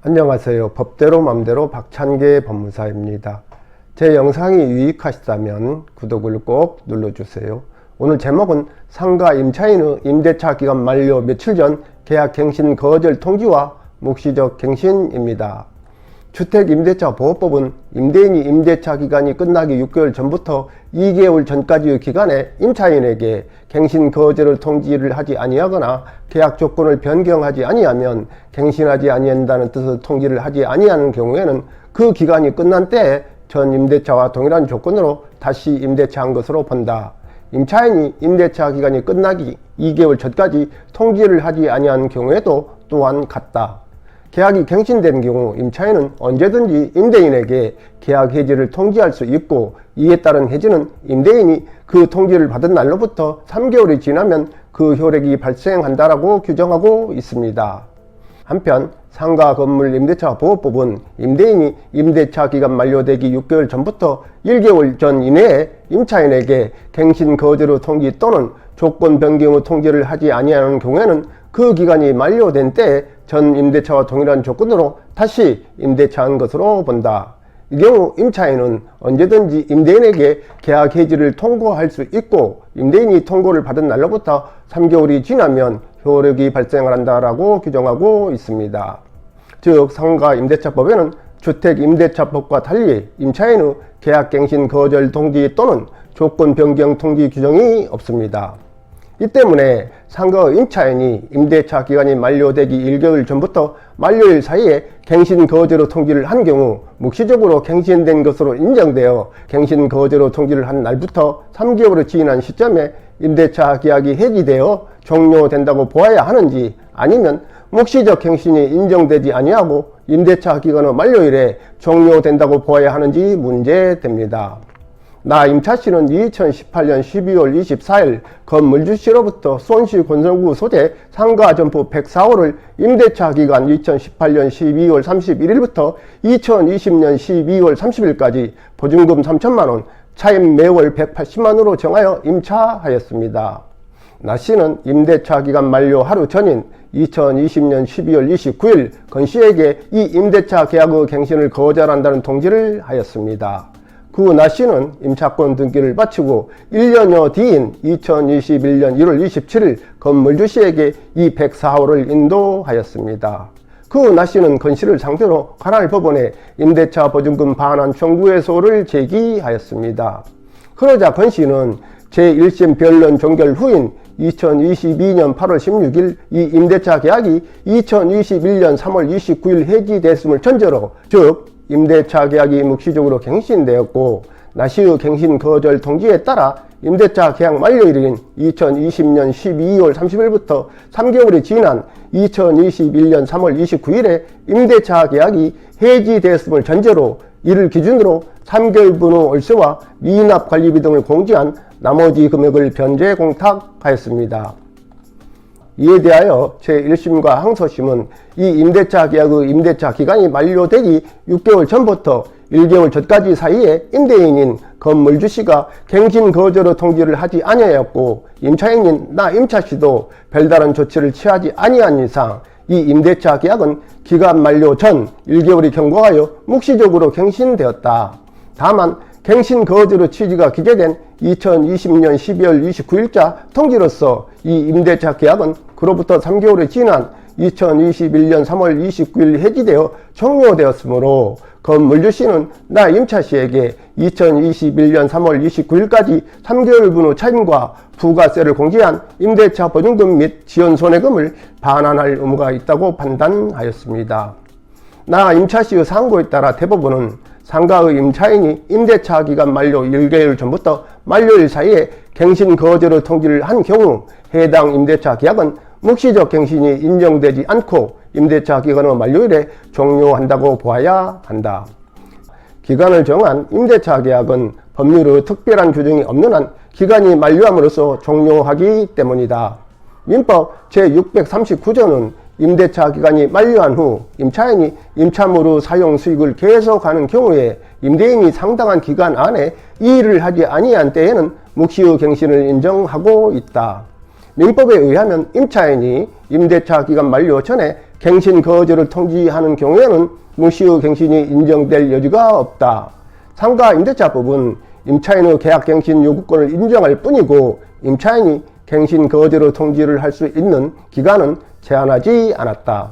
안녕하세요. 법대로 맘대로 박찬계 법무사입니다. 제 영상이 유익하시다면 구독을 꼭 눌러주세요. 오늘 제목은 상가 임차인의 임대차 기간 만료 며칠 전 계약 갱신 거절 통지와 묵시적 갱신입니다. 주택임대차보호법은 임대인이 임대차 기간이 끝나기 6개월 전부터 2개월 전까지의 기간에 임차인에게 갱신 거절을 통지를 하지 아니하거나 계약 조건을 변경하지 아니하면 갱신하지 아니한다는 뜻의 통지를 하지 아니하는 경우에는 그 기간이 끝난 때에 전 임대차와 동일한 조건으로 다시 임대차한 것으로 본다. 임차인이 임대차 기간이 끝나기 2개월 전까지 통지를 하지 아니한 경우에도 또한 같다. 계약이 갱신된 경우 임차인은 언제든지 임대인에게 계약 해지를 통지할 수 있고, 이에 따른 해지는 임대인이 그 통지를 받은 날로부터 3개월이 지나면 그 효력이 발생한다라고 규정하고 있습니다. 한편 상가 건물 임대차 보호법은 임대인이 임대차 기간 만료되기 6개월 전부터 1개월 전 이내에 임차인에게 갱신 거절의 통지 또는 조건 변경의 통지를 하지 아니하는 경우에는 그 기간이 만료된 때에 전 임대차와 동일한 조건으로 다시 임대차한 것으로 본다. 이 경우 임차인은 언제든지 임대인에게 계약 해지를 통고할 수 있고, 임대인이 통고를 받은 날로부터 3개월이 지나면 효력이 발생한다라고 규정하고 있습니다. 즉 상가 임대차법에는 주택임대차법과 달리 임차인의 계약갱신 거절 통지 또는 조건 변경 통지 규정이 없습니다. 이 때문에 상가 임차인이 임대차 기간이 만료되기 1개월 전부터 만료일 사이에 갱신 거절의 통지를 한 경우 묵시적으로 갱신된 것으로 인정되어 갱신 거절의 통지를 한 날부터 3개월이 지난 시점에 임대차 계약이 해지되어 종료된다고 보아야 하는지, 아니면 묵시적 갱신이 인정되지 아니하고 임대차 기간의 만료일에 종료된다고 보아야 하는지 문제됩니다. 나 임차씨는 2018년 12월 24일 건물주씨로부터 수원시 권성구 소재 상가 점포 104호를 임대차 기간 2018년 12월 31일부터 2020년 12월 30일까지 보증금 3천만원, 차임 매월 180만원으로 정하여 임차하였습니다. 나씨는 임대차 기간 만료 하루 전인 2020년 12월 29일 건씨에게 이 임대차 계약의 갱신을 거절한다는 통지를 하였습니다. 그 나씨는 임차권 등기를 마치고 1년여 뒤인 2021년 1월 27일 건물주씨에게 이 104호를 인도하였습니다. 그 나씨는 건씨를 상대로 관할 법원에 임대차 보증금 반환 청구해소를 제기하였습니다. 그러자 건씨는 제1심 변론 종결 후인 2022년 8월 16일 이 임대차 계약이 2021년 3월 29일 해지됐음을 전제로, 즉 임대차 계약이 묵시적으로 갱신되었고 나씨의 갱신 거절 통지에 따라 임대차 계약 만료일인 2020년 12월 30일부터 3개월이 지난 2021년 3월 29일에 임대차 계약이 해지되었음을 전제로 이를 기준으로 3개월분의 월세와 미납 관리비 등을 공제한 나머지 금액을 변제 공탁하였습니다. 이에 대하여 제1심과 항소심은 이 임대차 계약의 임대차 기간이 만료되기 6개월 전부터 1개월 전까지 사이에 임대인인 건물주씨가 갱신 거절의 통지를 하지 아니하였고, 임차인인 나 임차씨도 별다른 조치를 취하지 아니한 이상 이 임대차 계약은 기간 만료 전 1개월이 경과하여 묵시적으로 갱신되었다. 다만 갱신 거절의 취지가 기재된 2020년 12월 29일자 통지로서 이 임대차 계약은 그로부터 3개월이 지난 2021년 3월 29일 해지되어 종료되었으므로 건물주씨는 나 임차씨에게 2021년 3월 29일까지 3개월분의 차임과 부가세를 공제한 임대차 보증금 및 지연손해금을 반환할 의무가 있다고 판단하였습니다. 나 임차씨의 상고에 따라 대법원은 상가의 임차인이 임대차 기간 만료 1개월 전부터 만료일 사이에 갱신 거절의 통지를 한 경우 해당 임대차 계약은 묵시적 갱신이 인정되지 않고 임대차 기간의 만료일에 종료한다고 보아야 한다. 기간을 정한 임대차 계약은 법률의 특별한 규정이 없는 한 기간이 만료함으로써 종료하기 때문이다. 민법 제639조는 임대차 기간이 만료한 후 임차인이 임차물의 사용 수익을 계속하는 경우에 임대인이 상당한 기간 안에 이 일을 하지 아니한 때에는 묵시의 갱신을 인정하고 있다. 민법에 의하면 임차인이 임대차 기간 만료 전에 갱신 거절을 통지하는 경우에는 무시의 갱신이 인정될 여지가 없다. 상가 임대차법은 임차인의 계약갱신 요구권을 인정할 뿐이고 임차인이 갱신 거절의 통지를 할 수 있는 기간은 제한하지 않았다.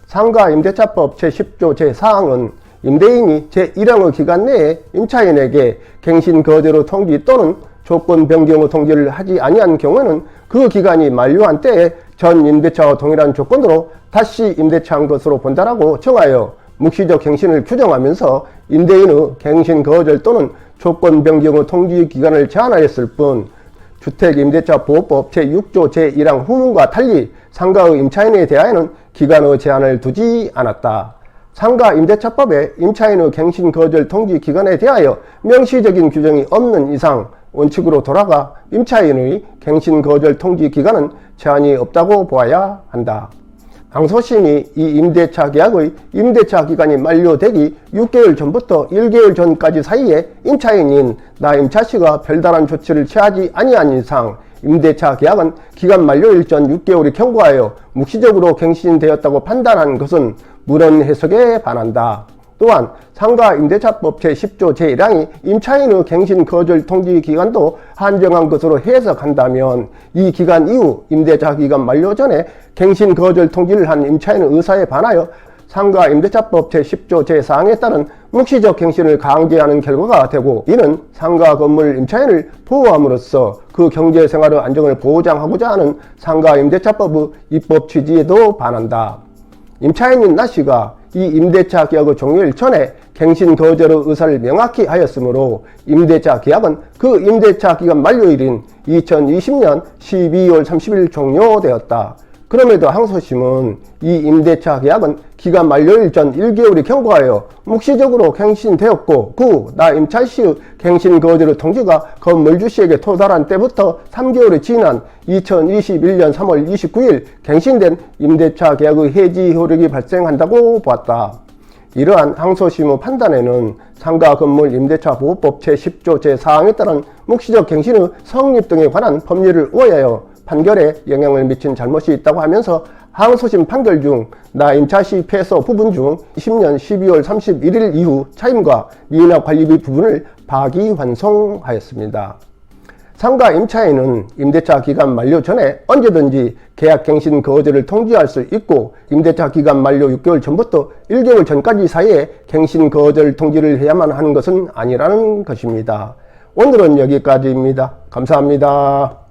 상가 임대차법 제10조 제4항은 임대인이 제1항의 기간 내에 임차인에게 갱신 거절의 통지 또는 조건 변경의 통지를 하지 아니한 경우에는 그 기간이 만료한 때에 전 임대차와 동일한 조건으로 다시 임대차한 것으로 본다라고 정하여 묵시적 갱신을 규정하면서 임대인의 갱신 거절 또는 조건 변경의 통지 기간을 제한하였을 뿐 주택임대차보호법 제6조 제1항 후문과 달리 상가의 임차인에 대하여는 기간의 제한을 두지 않았다. 상가 임대차법에 임차인의 갱신 거절 통지 기간에 대하여 명시적인 규정이 없는 이상 원칙으로 돌아가 임차인의 갱신 거절 통지 기간은 제한이 없다고 보아야 한다. 항소심이 이 임대차 계약의 임대차 기간이 만료되기 6개월 전부터 1개월 전까지 사이에 임차인인 나 임차씨가 별다른 조치를 취하지 아니한 이상 임대차 계약은 기간 만료일 전 6개월이 경과하여 묵시적으로 갱신되었다고 판단한 것은 물은 해석에 반한다. 또한 상가 임대차법 제10조 제1항이 임차인의 갱신 거절 통지 기간도 한정한 것으로 해석한다면 이 기간 이후 임대차 기간 만료 전에 갱신 거절 통지를 한 임차인의 의사에 반하여 상가 임대차법 제10조 제4항에 따른 묵시적 갱신을 강제하는 결과가 되고 이는 상가 건물 임차인을 보호함으로써 그 경제생활의 안정을 보장하고자 하는 상가 임대차법의 입법 취지에도 반한다. 임차인인 나씨가 이 임대차 계약의 종료일 전에 갱신 거절의 의사를 명확히 하였으므로 임대차 계약은 그 임대차 기간 만료일인 2020년 12월 30일 종료되었다. 그럼에도 항소심은 이 임대차 계약은 기간 만료일 전 1개월이 경과하여 묵시적으로 갱신되었고 나 임차씨의 갱신 거절의 통지가 건물주씨에게 토달한 때부터 3개월이 지난 2021년 3월 29일 갱신된 임대차 계약의 해지 효력이 발생한다고 보았다. 이러한 항소심의 판단에는 상가 건물 임대차 보호법 제10조 제4항에 따른 묵시적 갱신의 성립 등에 관한 법률을 오해하여 판결에 영향을 미친 잘못이 있다고 하면서 항소심 판결 중 나 임차씨 패소 부분 중 20년 12월 31일 이후 차임과 미납 관리비 부분을 파기환송하였습니다. 상가 임차인은 임대차 기간 만료 전에 언제든지 계약 갱신 거절을 통지할 수 있고 임대차 기간 만료 6개월 전부터 1개월 전까지 사이에 갱신 거절 통지를 해야만 하는 것은 아니라는 것입니다. 오늘은 여기까지입니다. 감사합니다.